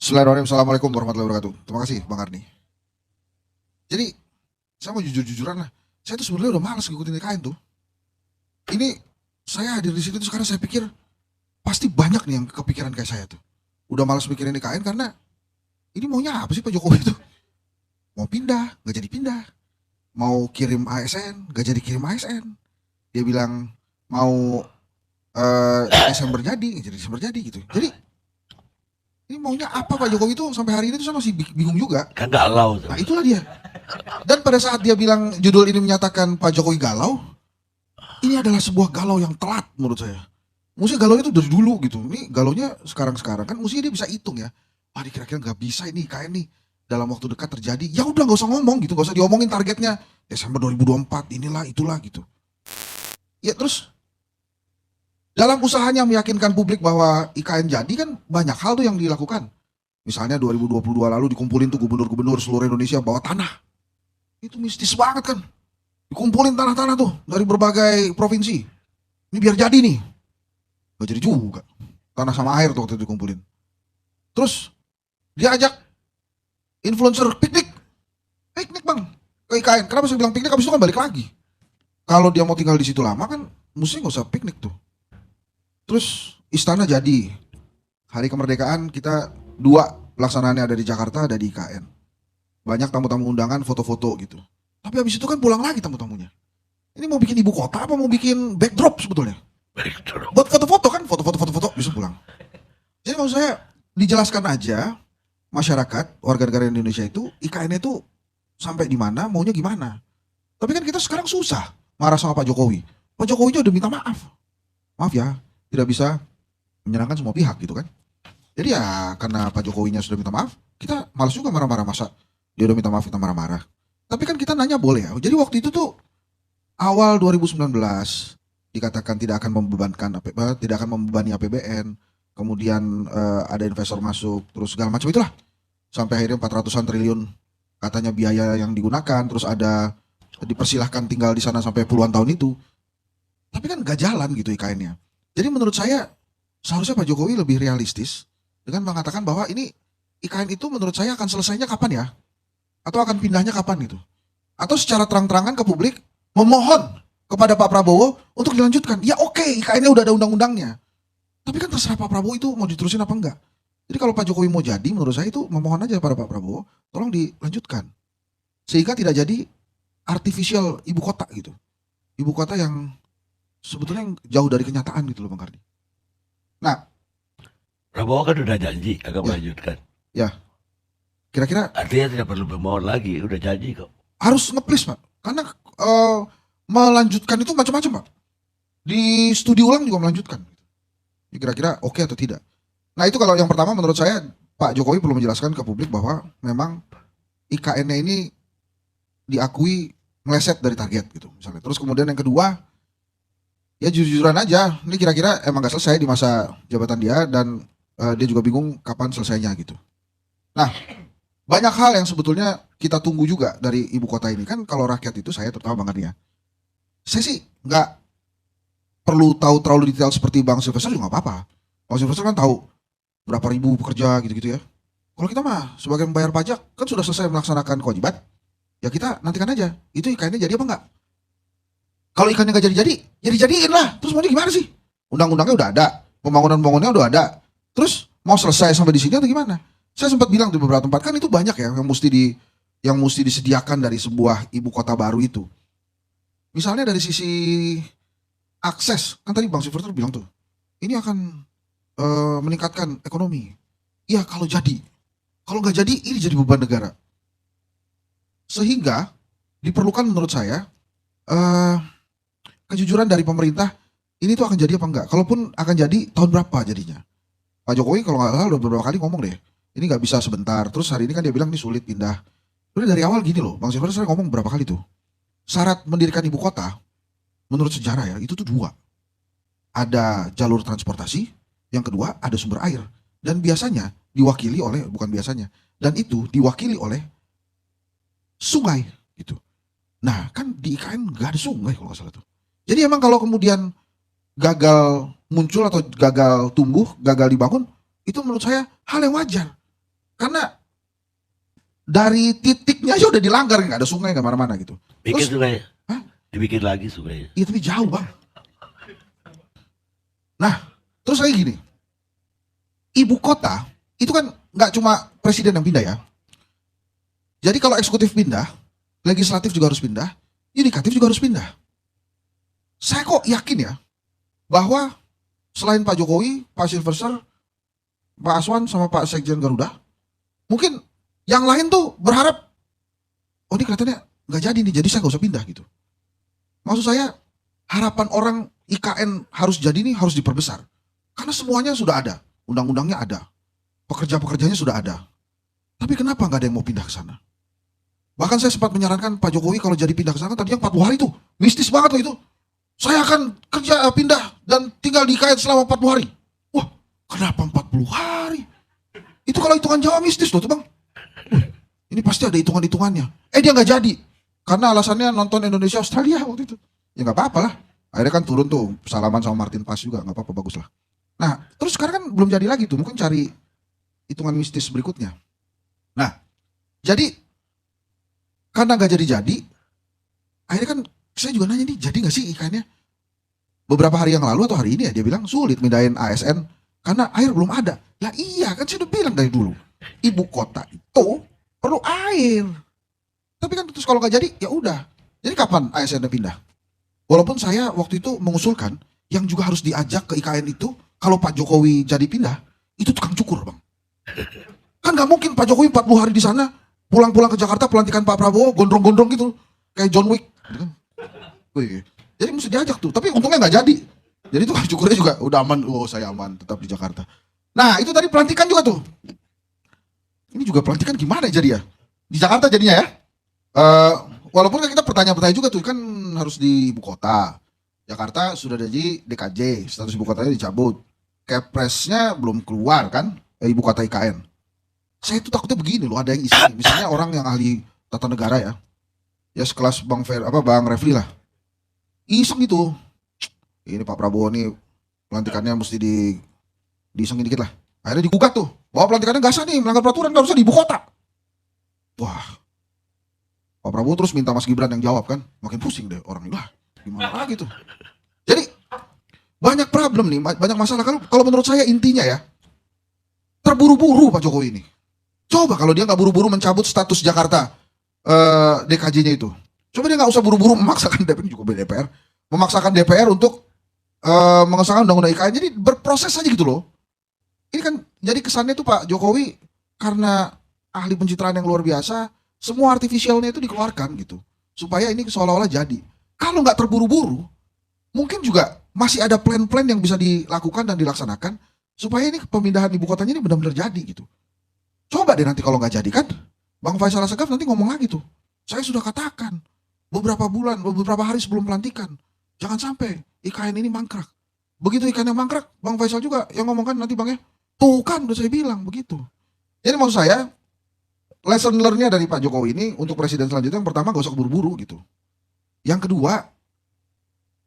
Bismillahirrahmanirrahim. Assalamualaikum warahmatullahi wabarakatuh. Terima kasih Bang Arni. Jadi saya mau jujur-jujuran lah. Saya tuh sebenarnya udah malas ngikutin IKN tuh. Ini saya hadir di sini tuh sekarang saya pikir pasti banyak nih yang kepikiran kayak saya tuh. Udah malas mikirin IKN karena ini maunya apa sih Pak Jokowi itu? Mau pindah, nggak jadi pindah. Mau kirim ASN, nggak jadi kirim ASN. Dia bilang mau Desember jadi, nggak jadi Desember jadi gitu. Jadi ini maunya apa Pak Jokowi itu sampai hari ini tuh saya masih bingung juga. Kan galau tuh. Nah itulah dia. Dan pada saat dia bilang judul ini menyatakan Pak Jokowi galau, ini adalah sebuah galau yang telat menurut saya. Mestinya galaunya itu dari dulu gitu. Ini galaunya sekarang-sekarang kan mestinya dia bisa hitung ya. Wah ini kira-kira nggak bisa ini kayak nih dalam waktu dekat terjadi. Ya udah nggak usah ngomong gitu, nggak usah diomongin targetnya. Desember 2024 inilah itulah gitu. Ya terus dalam usahanya meyakinkan publik bahwa IKN jadi kan banyak hal tuh yang dilakukan. Misalnya 2022 lalu dikumpulin tuh gubernur-gubernur seluruh Indonesia bawa tanah. Itu mistis banget kan. Dikumpulin tanah-tanah tuh dari berbagai provinsi. Ini biar jadi nih. Gak jadi juga. Tanah sama air tuh waktu itu dikumpulin. Terus dia ajak influencer piknik. Piknik bang. Ke IKN. Kenapa saya bilang piknik? Habis itu kan balik lagi. Kalau dia mau tinggal di situ lama kan mesti gak usah piknik tuh. Terus istana jadi. Hari kemerdekaan kita dua pelaksanaannya ada di Jakarta, ada di IKN. Banyak tamu-tamu undangan, foto-foto gitu. Tapi habis itu kan pulang lagi tamu-tamunya. Ini mau bikin ibu kota apa mau bikin backdrop sebetulnya? Buat foto-foto kan, foto-foto bisa pulang. Jadi maksud saya dijelaskan aja masyarakat warga negara Indonesia itu IKN itu sampai di mana, maunya gimana. Tapi kan kita sekarang susah marah sama Pak Jokowi. Pak Jokowi udah minta maaf. Maaf ya, tidak bisa menyenangkan semua pihak gitu kan. Jadi ya karena Pak Jokowinya sudah minta maaf, kita malas juga marah-marah masa dia udah minta maaf kita marah-marah. Tapi kan kita nanya boleh ya. Jadi waktu itu tuh awal 2019 dikatakan tidak akan tidak akan membebani APBN. Kemudian ada investor masuk, terus segala macam itulah. Sampai akhirnya 400-an triliun katanya biaya yang digunakan, terus ada dipersilahkan tinggal di sana sampai puluhan tahun itu. Tapi kan gak jalan gitu IKN-nya. Jadi menurut saya seharusnya Pak Jokowi lebih realistis dengan mengatakan bahwa ini IKN itu menurut saya akan selesainya kapan ya? Atau akan pindahnya kapan gitu? Atau secara terang-terangan ke publik memohon kepada Pak Prabowo untuk dilanjutkan. Ya oke, IKN-nya udah ada undang-undangnya. Tapi kan terserah Pak Prabowo itu mau diterusin apa enggak. Jadi kalau Pak Jokowi mau jadi, menurut saya itu memohon aja pada Pak Prabowo, tolong dilanjutkan. Sehingga tidak jadi artificial ibu kota gitu. Ibu kota yang sebetulnya jauh dari kenyataan gitu loh Bang Kardi. Nah, Prabowo kan udah janji akan Ya. melanjutkan. ya kira-kira Artinya tidak perlu bermohon lagi, udah janji kok. harus nge-please Pak. Karena melanjutkan itu macam-macam Pak. Di studi ulang juga melanjutkan. Jadi kira-kira oke atau tidak. Nah itu kalau yang pertama menurut saya Pak Jokowi perlu menjelaskan ke publik bahwa memang IKN-nya ini diakui meleset dari target gitu misalnya. Terus kemudian yang kedua ya jujur-jujuran aja. Ini kira-kira emang gak selesai di masa jabatan dia dan dia juga bingung kapan selesainya gitu. Nah banyak hal yang sebetulnya kita tunggu juga dari ibu kota ini kan kalau rakyat itu saya terutama Bang Ardi ya. Saya sih nggak perlu tahu terlalu detail seperti Bang Silvester juga nggak apa-apa. Bang Silvester kan tahu berapa ribu pekerja gitu-gitu ya. Kalau kita mah sebagai membayar pajak kan sudah selesai melaksanakan kewajiban. Ya kita nantikan aja. Itu IKN-nya jadi apa enggak? Kalau ikannya nggak jadi-jadi, ya dijadiin lah. Terus maunya gimana sih? Undang-undangnya udah ada, pembangunan-pembangunannya udah ada. Terus mau selesai sampai di sini atau gimana? Saya sempat bilang di beberapa tempat kan itu banyak ya yang mesti disediakan dari sebuah ibu kota baru itu. Misalnya dari sisi akses, kan tadi Bang Silverter bilang tuh, ini akan meningkatkan ekonomi. Iya kalau jadi, kalau nggak jadi ini jadi beban negara. Sehingga diperlukan menurut saya kejujuran dari pemerintah ini tuh akan jadi apa enggak. Kalaupun akan jadi tahun berapa jadinya. Pak Jokowi kalau nggak salah udah beberapa kali ngomong deh, ini nggak bisa sebentar. Terus hari ini kan dia bilang ini sulit pindah. Udah dari awal gini loh, Bang Silver saya ngomong berapa kali tuh. Syarat mendirikan ibu kota, menurut sejarah ya, itu tuh dua. Ada jalur transportasi, yang kedua ada sumber air. Dan biasanya diwakili oleh, bukan biasanya, dan itu diwakili oleh sungai gitu. Nah kan di IKN nggak ada sungai kalau nggak salah tuh. Jadi emang kalau kemudian gagal muncul atau gagal tumbuh, gagal dibangun, itu menurut saya hal yang wajar. Karena dari titiknya aja udah dilanggar, nggak ada sungai, nggak mana-mana gitu. Bikin Terus, sungai. hah? Dibikin lagi sungainya. Iya tapi jauh bang. Nah, terus lagi gini, ibu kota itu kan nggak cuma presiden yang pindah ya. Jadi kalau eksekutif pindah, legislatif juga harus pindah, yudikatif juga harus pindah. Saya kok yakin ya bahwa selain Pak Jokowi, Pak Silverster, Pak Aswan sama Pak Sekjen Garuda, mungkin yang lain tuh berharap, oh ini kelihatannya nggak jadi nih, jadi saya nggak usah pindah gitu. Maksud saya harapan orang IKN harus jadi nih harus diperbesar, karena semuanya sudah ada, undang-undangnya ada, pekerja-pekerjanya sudah ada. Tapi kenapa nggak ada yang mau pindah ke sana? Bahkan saya sempat menyarankan Pak Jokowi kalau jadi pindah ke sana, tadinya 40 hari tuh, mistis banget loh itu. Saya akan kerja pindah dan tinggal di IKN selama 40 hari. Wah, kenapa 40 hari? Itu kalau hitungan Jawa mistis loh tuh bang. Ini pasti ada hitungan-hitungannya. Dia nggak jadi. Karena alasannya nonton Indonesia Australia waktu itu. Ya nggak apa-apa lah. Akhirnya kan turun tuh, salaman sama Martin Paes juga, nggak apa-apa, bagus lah. Nah, terus sekarang kan belum jadi lagi tuh, mungkin cari hitungan mistis berikutnya. Nah, jadi karena nggak jadi-jadi, akhirnya kan saya juga nanya nih, jadi nggak sih IKN-nya? Beberapa hari yang lalu atau hari ini ya, dia bilang sulit mindahin ASN karena air belum ada. Lah iya, kan saya udah bilang dari dulu, ibu kota itu perlu air. Tapi kan terus kalau nggak jadi, ya udah. Jadi kapan ASN pindah? Walaupun saya waktu itu mengusulkan yang juga harus diajak ke IKN itu, kalau Pak Jokowi jadi pindah, itu tukang cukur bang. Kan nggak mungkin Pak Jokowi 40 hari di sana, pulang-pulang ke Jakarta pelantikan Pak Prabowo gondrong-gondrong gitu, kayak John Wick. Gitu kan. Wih, jadi mesti diajak tuh, tapi untungnya nggak jadi. Jadi tukang cukurnya juga udah aman, oh saya aman tetap di Jakarta. Nah itu tadi pelantikan juga tuh. Ini juga pelantikan gimana jadi ya? Di Jakarta jadinya ya. Walaupun kan kita bertanya-bertanya juga tuh, kan harus di ibu kota. Jakarta sudah jadi DKJ, status ibu kotanya dicabut. Kepresnya belum keluar kan, ibu kota IKN. Saya tuh takutnya begini loh, ada yang isi, misalnya orang yang ahli tata negara ya, ya sekelas Bang Refli lah, iseng itu. Ini Pak Prabowo nih pelantikannya mesti diisengin dikit lah. Akhirnya digugat tuh, bahwa pelantikannya nggak sah nih, melanggar peraturan, nggak usah di ibu kota. Wah, Pak Prabowo terus minta Mas Gibran yang jawab kan, makin pusing deh orang ini, lah gimana lagi tuh. Jadi banyak problem nih, banyak masalah. Kalau menurut saya intinya ya, terburu-buru Pak Jokowi ini. Coba kalau dia nggak buru-buru mencabut status Jakarta DKJ-nya itu, coba dia nggak usah buru-buru memaksakan DPR, juga DPR, memaksakan DPR untuk mengesahkan undang-undang IKN. Jadi berproses aja gitu loh. Ini kan jadi kesannya tuh Pak Jokowi karena ahli pencitraan yang luar biasa, semua artifisialnya itu dikeluarkan gitu, supaya ini seolah-olah jadi. Kalau nggak terburu-buru, mungkin juga masih ada plan-plan yang bisa dilakukan dan dilaksanakan supaya ini pemindahan ibu kotanya ini benar-benar jadi gitu. Coba deh nanti kalau nggak jadi kan, Bang Faisal Asegaf nanti ngomong lagi tuh. Saya sudah katakan beberapa hari sebelum pelantikan, jangan sampai IKN ini mangkrak. Begitu IKN yang mangkrak, Bang Faisal juga yang ngomong kan nanti Bang ya, tuh kan udah saya bilang begitu. Jadi maksud saya, lesson learn-nya dari Pak Jokowi ini untuk presiden selanjutnya, yang pertama gak usah buru-buru gitu. Yang kedua,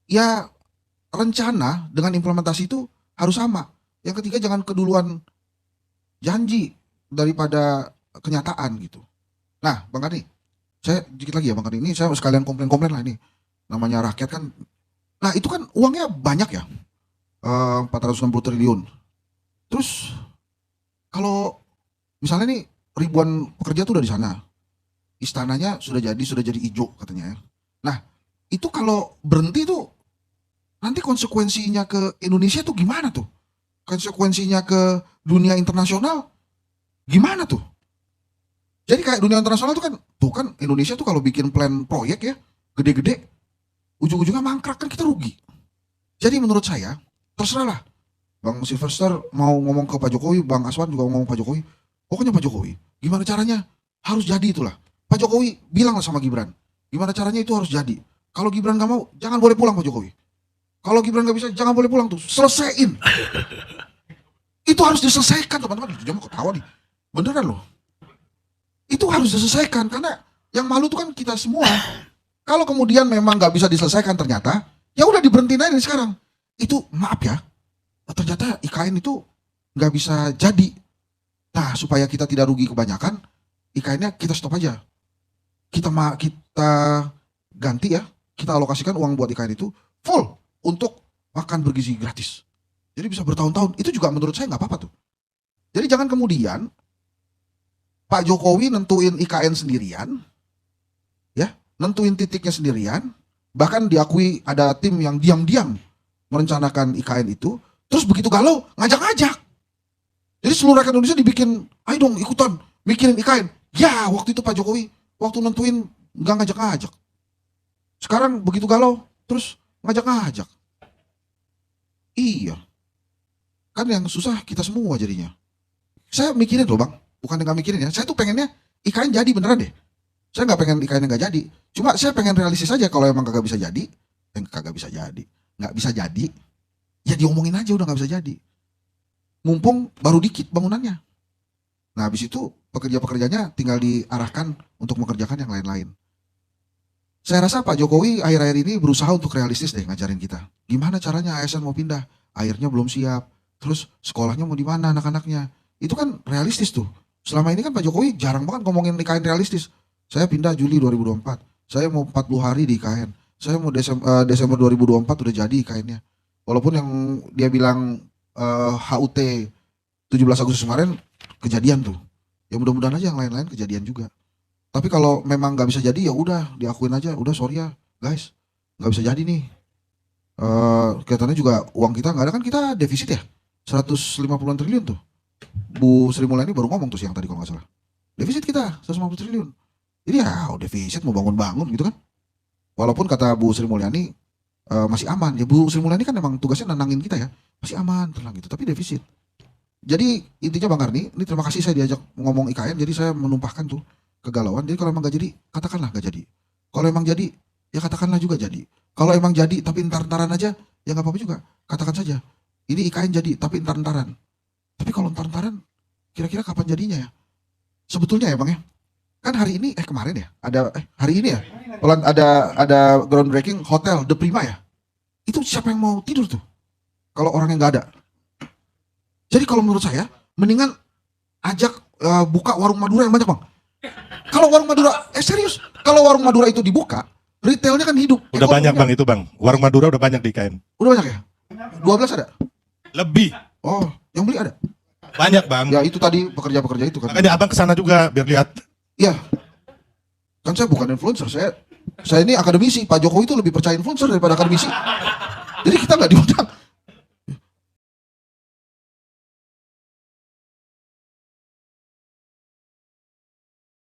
ya rencana dengan implementasi itu harus sama. Yang ketiga, jangan keduluan janji daripada kenyataan gitu. Nah Bang Karni, saya dikit lagi ya Bang Karni, ini saya sekalian komplain-komplain lah ini. Namanya rakyat kan, nah itu kan uangnya banyak ya, 460 triliun. Terus kalau misalnya nih ribuan pekerja tuh udah di sana, istananya sudah jadi hijau katanya ya. Nah itu kalau berhenti tuh nanti konsekuensinya ke Indonesia tuh gimana tuh? Konsekuensinya ke dunia internasional gimana tuh? Jadi kayak dunia internasional tuh kan Indonesia tuh kalau bikin plan proyek ya gede-gede, ujung-ujungnya mangkrak kan kita rugi. Jadi menurut saya terserah lah, Bang Silverster mau ngomong ke Pak Jokowi, Bang Aswan juga ngomong ke Pak Jokowi. Pokoknya Pak Jokowi, gimana caranya harus jadi itulah. Pak Jokowi bilang sama Gibran, gimana caranya itu harus jadi. Kalau Gibran gak mau, jangan boleh pulang Pak Jokowi. Kalau Gibran gak bisa, jangan boleh pulang tuh, selesaiin. Itu harus diselesaikan teman-teman. Jangan mau ketawa nih, beneran loh. Itu harus diselesaikan karena yang malu tuh kan kita semua. Kalau kemudian memang gak bisa diselesaikan ternyata, ya udah diberhentiin aja sekarang. Itu maaf ya, ternyata IKN itu gak bisa jadi. Nah, supaya kita tidak rugi kebanyakan, IKN-nya kita stop aja. Kita ganti ya, kita alokasikan uang buat IKN itu full untuk makan bergizi gratis. Jadi bisa bertahun-tahun. Itu juga menurut saya nggak apa-apa tuh. Jadi jangan kemudian Pak Jokowi nentuin IKN sendirian, ya, nentuin titiknya sendirian, bahkan diakui ada tim yang diam-diam merencanakan IKN itu, terus begitu galau ngajak-ngajak. Jadi seluruh rakyat Indonesia dibikin, ayo dong ikutan mikirin IKN. Ya waktu itu Pak Jokowi, waktu nentuin nggak ngajak-ngajak. Sekarang begitu galau, terus ngajak-ngajak. Iya. Kan yang susah kita semua jadinya. Saya mikirin loh bang, bukan nggak mikirin ya. Saya tuh pengennya IKN jadi beneran deh. Saya nggak pengen IKN nggak jadi. Cuma saya pengen realistis aja kalau emang kagak bisa jadi, kagak bisa jadi, nggak bisa jadi, ya diomongin aja udah nggak bisa jadi. Mumpung baru dikit bangunannya. Nah habis itu pekerja-pekerjanya tinggal diarahkan untuk mengerjakan yang lain-lain. Saya rasa Pak Jokowi akhir-akhir ini berusaha untuk realistis deh ngajarin kita. Gimana caranya ASN mau pindah? Airnya belum siap. Terus sekolahnya mau di mana anak-anaknya? Itu kan realistis tuh. Selama ini kan Pak Jokowi jarang banget ngomongin IKN realistis. Saya pindah Juli 2024. Saya mau 40 hari di IKN. Saya mau Desember 2024 udah jadi IKN-nya. Walaupun yang dia bilang HUT 17 Agustus kemarin kejadian tuh. Ya mudah-mudahan aja yang lain-lain kejadian juga. Tapi kalau memang nggak bisa jadi ya udah diakuin aja. Udah sorry ya guys, nggak bisa jadi nih. Kelihatannya juga uang kita nggak ada kan, kita defisit ya 150-an triliun tuh. Bu Sri Mulyani baru ngomong tuh siang tadi kalau nggak salah. Defisit kita 150 triliun. Jadi ya defisit mau bangun-bangun gitu kan. Walaupun kata Bu Sri Mulyani masih aman. Ya Bu Sri Mulyani kan memang tugasnya nenangin kita ya. Masih aman, tenang gitu. Tapi defisit. Jadi intinya Bang Karni, ini terima kasih saya diajak ngomong IKN. Jadi saya menumpahkan tuh kegalauan. Jadi kalau emang gak jadi, katakanlah gak jadi. Kalau emang jadi, ya katakanlah juga jadi. Kalau emang jadi tapi entar-entaran aja, ya gak apa-apa juga. Katakan saja. Ini IKN jadi tapi entar-entaran. Tapi kalau entar-entaran, kira-kira kapan jadinya ya? Sebetulnya ya Bang ya. Kan hari ini, kemarin ya, hari ini ya, ada groundbreaking hotel The Prima ya. Itu siapa yang mau tidur tuh? Kalau orangnya nggak ada. Jadi kalau menurut saya, mendingan ajak buka warung Madura yang banyak bang. Kalau warung Madura, serius, kalau warung Madura itu dibuka, retailnya kan hidup. Udah banyak bang itu bang, warung Madura udah banyak di IKN. Udah banyak ya? 12 ada? Lebih. Oh, yang beli ada? Banyak bang. Ya itu tadi pekerja-pekerja itu kan. Makanya abang kesana juga biar lihat. Iya. Kan saya bukan influencer, saya ini akademisi. Pak Jokowi itu lebih percaya influencer daripada akademisi. Jadi kita nggak diundang.